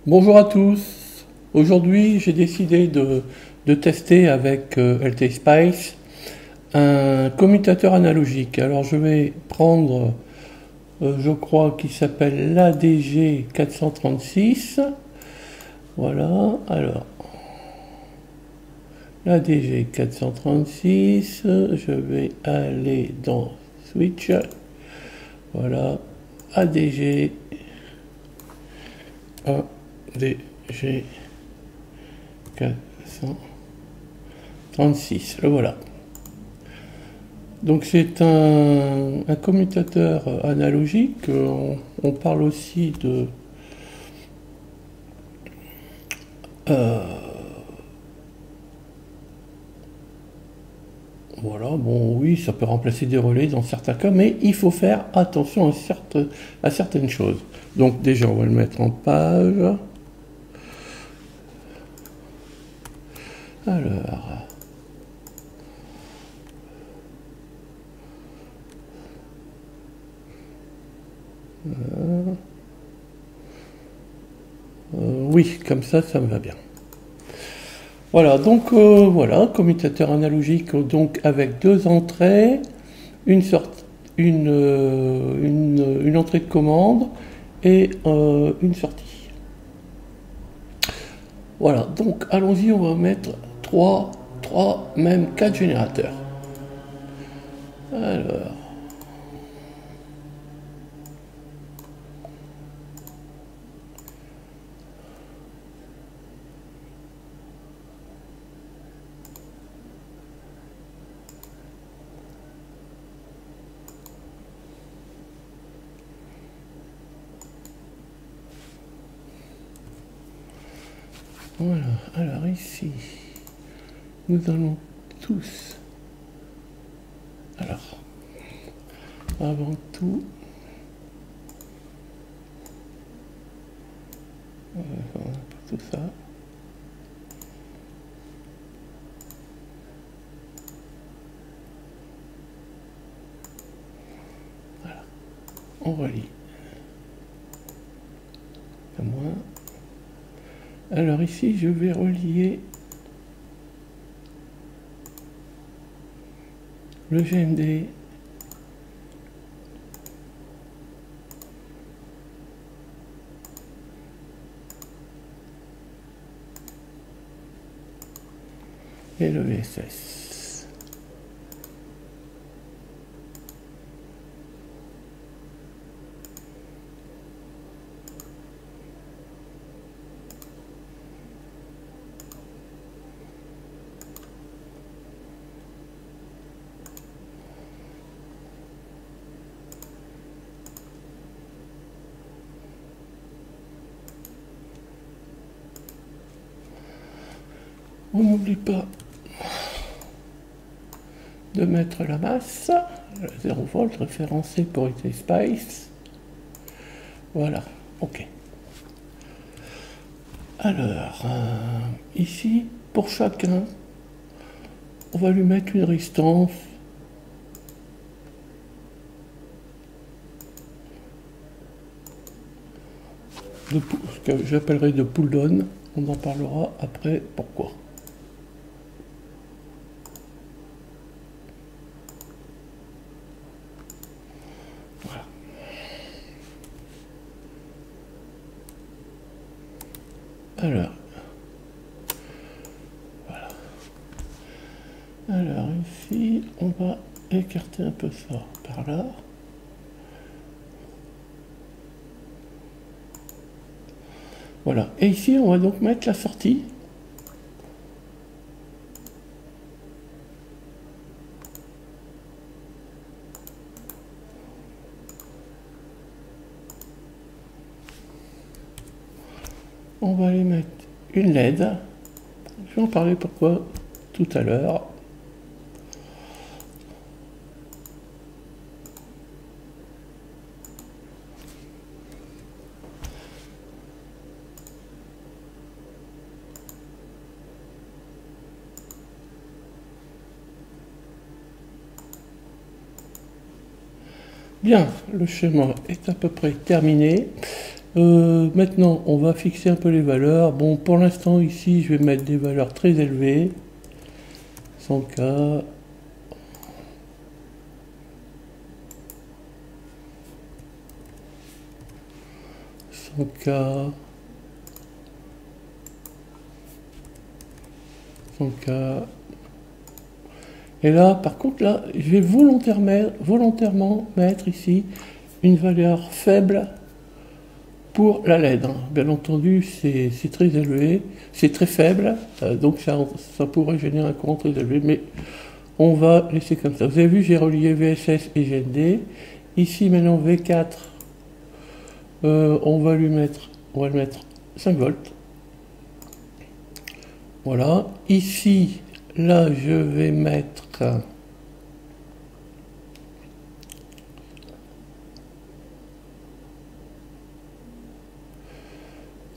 Bonjour à tous. Aujourd'hui, j'ai décidé de tester avec LT Spice un commutateur analogique. Alors, je vais prendre, je crois qu'il s'appelle l'ADG 436. Voilà. Alors, l'ADG 436. Je vais aller dans Switch. Voilà. ADG. ADG 436, le voilà. Donc c'est un commutateur analogique. On parle aussi de voilà, bon oui, ça peut remplacer des relais dans certains cas, mais il faut faire attention à certaines choses. Donc déjà, on va le mettre en page. Alors, oui, comme ça me va bien. Voilà, donc voilà, commutateur analogique donc avec deux entrées, une sortie, une entrée de commande et une sortie. Voilà, donc allons-y, on va mettre 3, même 4 générateurs. Alors, voilà, alors ici, nous allons tous, alors, avant tout, tout ça. Voilà, on relie. À moins. Alors ici, je vais relier le GMD et le VSS. On n'oublie pas de mettre la masse, 0 volt référencé pour IT Spice. Voilà, ok. Alors, ici, pour chacun, on va lui mettre une résistance ce que j'appellerai de pull down. On en parlera après pourquoi. Voilà. Alors, voilà. Alors ici, on va écarter un peu ça par là. Voilà. Et ici, on va donc mettre la sortie. On va aller mettre une LED. Je vais en parler pourquoi tout à l'heure. Bien, le schéma est à peu près terminé. Maintenant, on va fixer un peu les valeurs. Bon, pour l'instant, ici, je vais mettre des valeurs très élevées. 100K. K, 100K. Et là, par contre, là, je vais volontairement mettre ici une valeur faible pour la LED. Bien entendu, c'est très élevé, c'est très faible, donc ça pourrait générer un courant très élevé, mais on va laisser comme ça. Vous avez vu, j'ai relié VSS et GND. Ici, maintenant, V4, on va le mettre 5 volts. Voilà. Ici, là, je vais mettre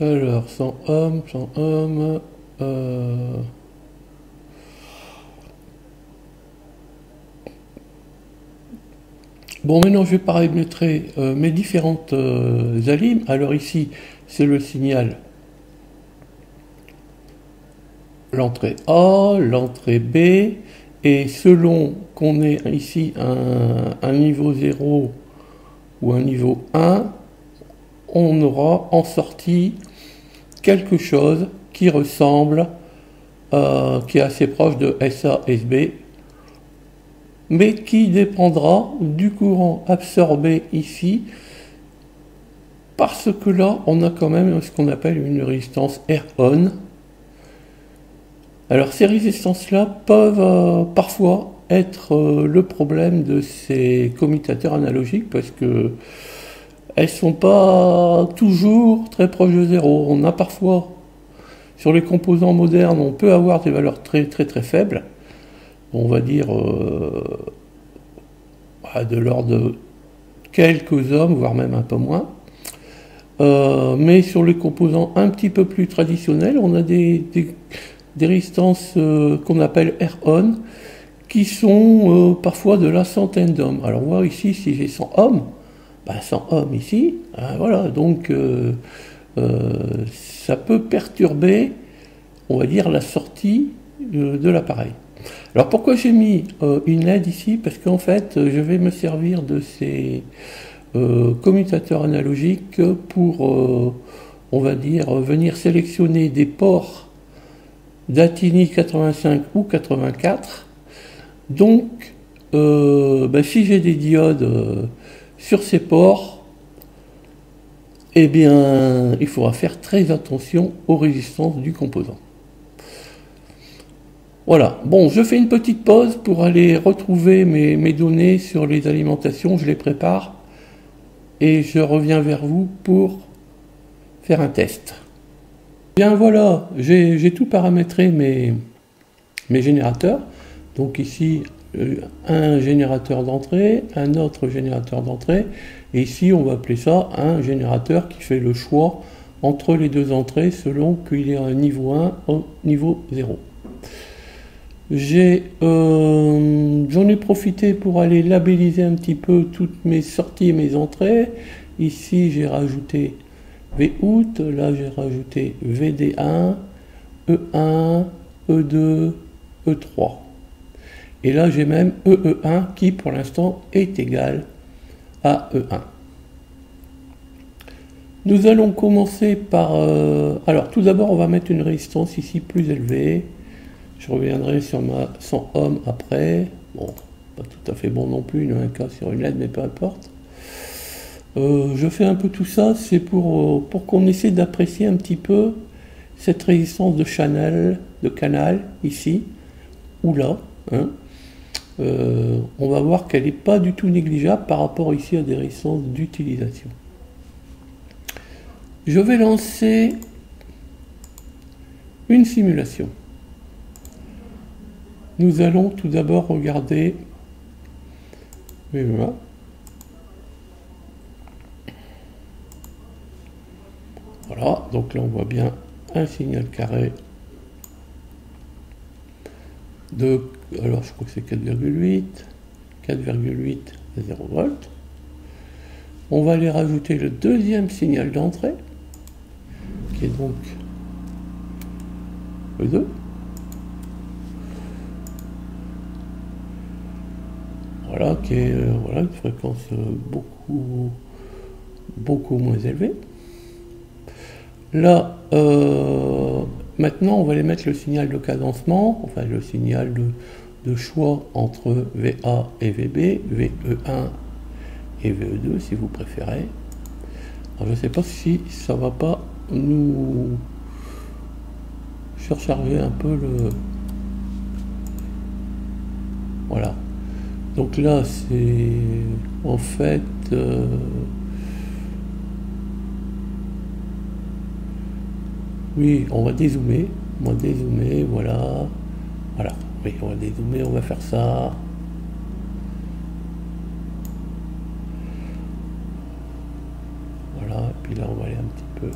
alors 100 ohms. Bon, maintenant je vais paramétrer mes différentes alimes. Alors ici, c'est le signal l'entrée A, l'entrée B, et selon qu'on ait ici un niveau 0 ou un niveau 1, on aura en sortie quelque chose qui ressemble, qui est assez proche de SA-SB, mais qui dépendra du courant absorbé ici, parce que là, on a quand même ce qu'on appelle une résistance R-on. Alors ces résistances-là peuvent parfois être le problème de ces commutateurs analogiques, parce que elles sont pas toujours très proches de zéro. On a parfois, sur les composants modernes, on peut avoir des valeurs très faibles. On va dire de l'ordre de quelques ohms, voire même un peu moins. Mais sur les composants un petit peu plus traditionnels, on a des résistances qu'on appelle R-on, qui sont parfois de la centaine d'ohms. Alors voir ici, si j'ai 100 ohms, 100 ohms ici, voilà, donc ça peut perturber, on va dire, la sortie de l'appareil. Alors pourquoi j'ai mis une LED ici? Parce qu'en fait, je vais me servir de ces commutateurs analogiques pour, on va dire, venir sélectionner des ports d'Atini 85 ou 84. Donc, si j'ai des diodes sur ces ports, eh bien, il faudra faire très attention aux résistances du composant. Voilà, bon, je fais une petite pause pour aller retrouver mes données sur les alimentations, je les prépare et je reviens vers vous pour faire un test. Bien voilà, j'ai tout paramétré mes générateurs. Donc ici, un générateur d'entrée, un autre générateur d'entrée, et ici on va appeler ça un générateur qui fait le choix entre les deux entrées selon qu'il est à un niveau 1 ou niveau 0. J'en ai profité pour aller labelliser un petit peu toutes mes sorties et mes entrées. Ici j'ai rajouté Vout, là j'ai rajouté VD1, E1, E2, E3. Et là j'ai même EE1 qui pour l'instant est égal à E1. Nous allons commencer par... alors tout d'abord on va mettre une résistance ici plus élevée. Je reviendrai sur ma 100 ohms après. Bon, pas tout à fait bon non plus, une 1K sur une LED, mais peu importe. Je fais un peu tout ça, c'est pour qu'on essaie d'apprécier un petit peu cette résistance de canal, ici, ou là. On va voir qu'elle n'est pas du tout négligeable par rapport ici à des résistances d'utilisation. Je vais lancer une simulation. Nous allons tout d'abord regarder, voilà. Voilà, donc là on voit bien un signal carré de, alors je crois que c'est 4,8 à 0 volts. On va aller rajouter le deuxième signal d'entrée, qui est donc le 2. Voilà, qui est voilà, une fréquence beaucoup moins élevée. Là, maintenant, on va aller mettre le signal de cadencement, enfin le signal de choix entre VA et VB, VE1 et VE2 si vous préférez. Alors, je ne sais pas si ça va pas nous surcharger un peu le... Voilà. Donc là, c'est en fait... oui, on va dézoomer. Voilà. Voilà. Oui, on va dézoomer, on va faire ça. Voilà, et puis là, on va aller un petit peu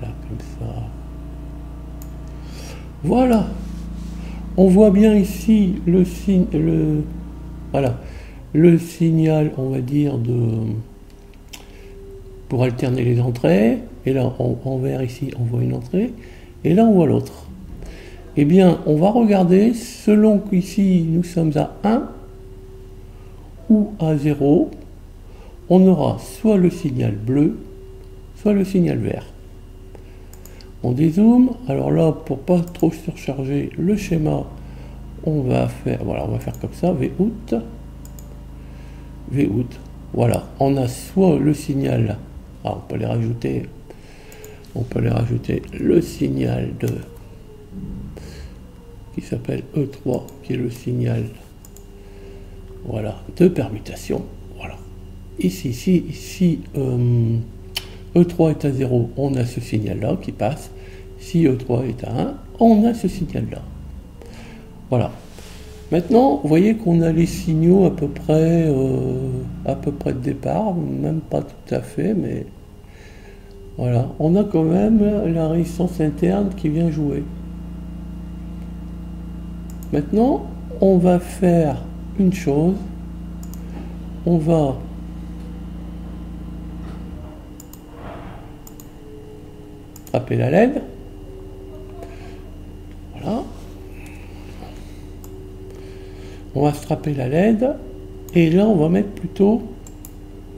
là, comme ça. Voilà. On voit bien ici le signe, voilà, le signal, on va dire, pour alterner les entrées. Et là, en vert ici, on voit une entrée. Et là, on voit l'autre. Eh bien, on va regarder, selon qu'ici, nous sommes à 1 ou à 0, on aura soit le signal bleu, soit le signal vert. On dézoome. Alors là, pour pas trop surcharger le schéma, on va faire, voilà, on va faire comme ça, Vout. Voilà, on a soit le signal, on peut les rajouter le signal qui s'appelle E3, qui est le signal, voilà, de permutation. Voilà. Ici, si E3 est à 0, on a ce signal-là qui passe. Si E3 est à 1, on a ce signal-là. Voilà. Maintenant, vous voyez qu'on a les signaux à peu près de départ, même pas tout à fait, mais voilà. On a quand même la résistance interne qui vient jouer. Maintenant, on va faire une chose. On va attraper la LED. Voilà. On va strapper la LED et là on va mettre plutôt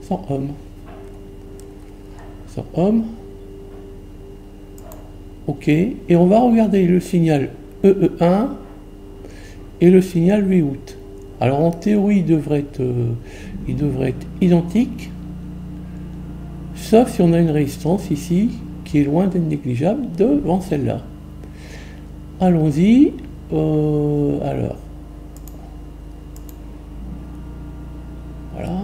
100 ohms. 100 ohms. Ok. Et on va regarder le signal EE1 et le signal Vout. Alors en théorie il devrait être identique, sauf si on a une résistance ici qui est loin d'être négligeable devant celle-là. Allons-y. Alors. Voilà.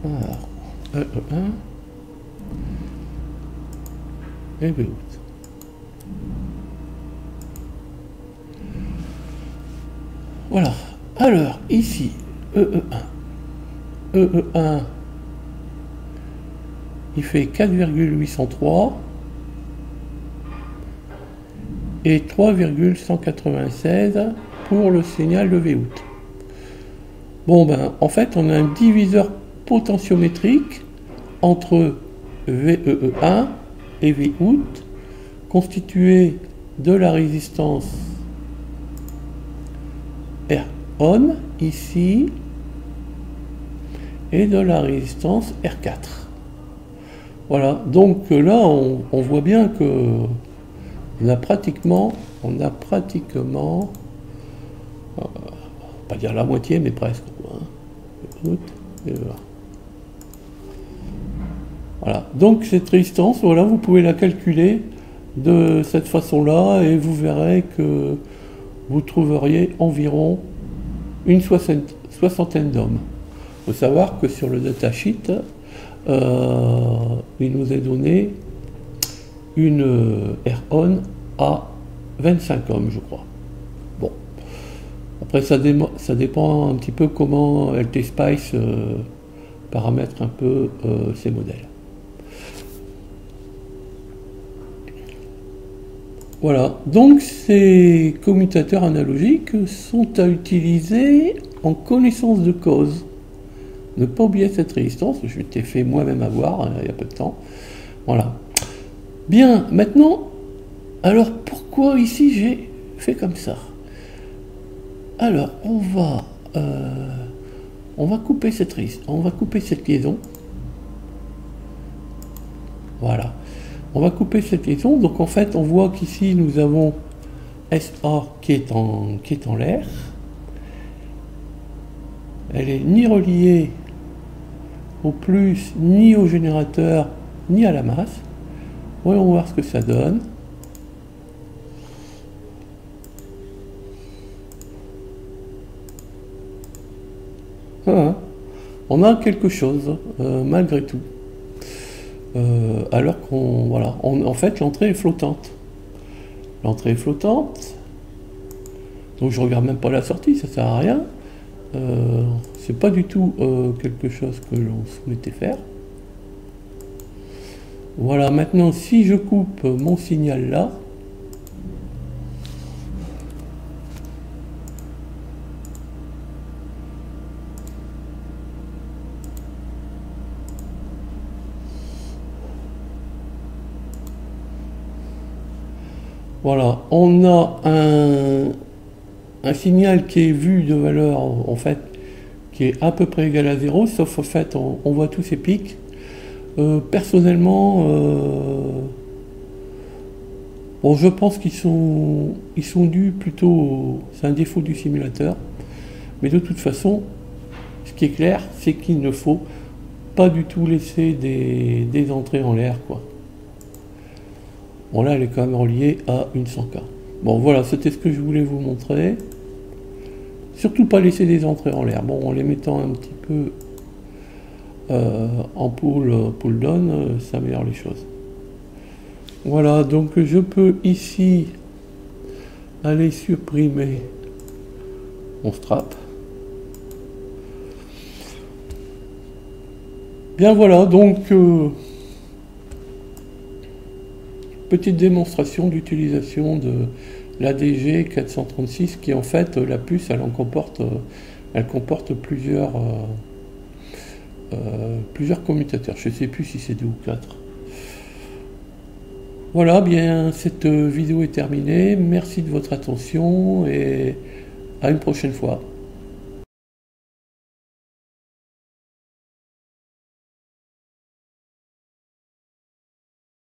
Alors, E1 et Vout. Voilà. Alors, ici, EE1, il fait 4,803 et 3,196 pour le signal de Vout. Bon ben, en fait, on a un diviseur potentiométrique entre VEE1 et Vout, constitué de la résistance R1 ici et de la résistance R4. Voilà, donc là on voit bien que on a pratiquement pas dire la moitié, mais presque. Voilà, donc cette résistance, voilà, vous pouvez la calculer de cette façon-là et vous verrez que vous trouveriez environ une soixantaine d'ohms. Il faut savoir que sur le datasheet, il nous est donné une R-on à 25 ohms, je crois. Bon. Après, ça dépend un petit peu comment LT Spice paramètre un peu ces modèles. Voilà, donc ces commutateurs analogiques sont à utiliser en connaissance de cause. Ne pas oublier cette résistance, je t'ai fait moi-même avoir il y a peu de temps. Voilà. Bien, maintenant, alors pourquoi ici j'ai fait comme ça? Alors, on va couper cette liaison. Voilà. On va couper cette liaison. Donc en fait, on voit qu'ici nous avons SA qui est en l'air. Elle est ni reliée au plus, ni au générateur, ni à la masse. Voyons voir ce que ça donne. On a quelque chose, malgré tout. Alors en fait, l'entrée est flottante. L'entrée est flottante. Donc je regarde même pas la sortie, ça sert à rien. C'est pas du tout quelque chose que l'on souhaitait faire. Voilà, maintenant si je coupe mon signal là, voilà, on a un signal qui est vu de valeur en fait qui est à peu près égal à 0, sauf en fait on voit tous ces pics. Personnellement, bon, je pense qu'ils sont dus plutôt, c'est un défaut du simulateur, mais de toute façon, ce qui est clair, c'est qu'il ne faut pas du tout laisser des entrées en l'air, quoi. Bon, là, elle est quand même reliée à une 100K. Bon, voilà, c'était ce que je voulais vous montrer. Surtout pas laisser des entrées en l'air. Bon, en les mettant un petit peu en pull down, ça améliore les choses. Voilà, donc je peux ici aller supprimer mon strap. Bien voilà, donc petite démonstration d'utilisation de l'ADG 436 qui en fait la puce elle comporte plusieurs commutateurs, je ne sais plus si c'est 2 ou 4. Voilà, bien cette vidéo est terminée, merci de votre attention et à une prochaine fois.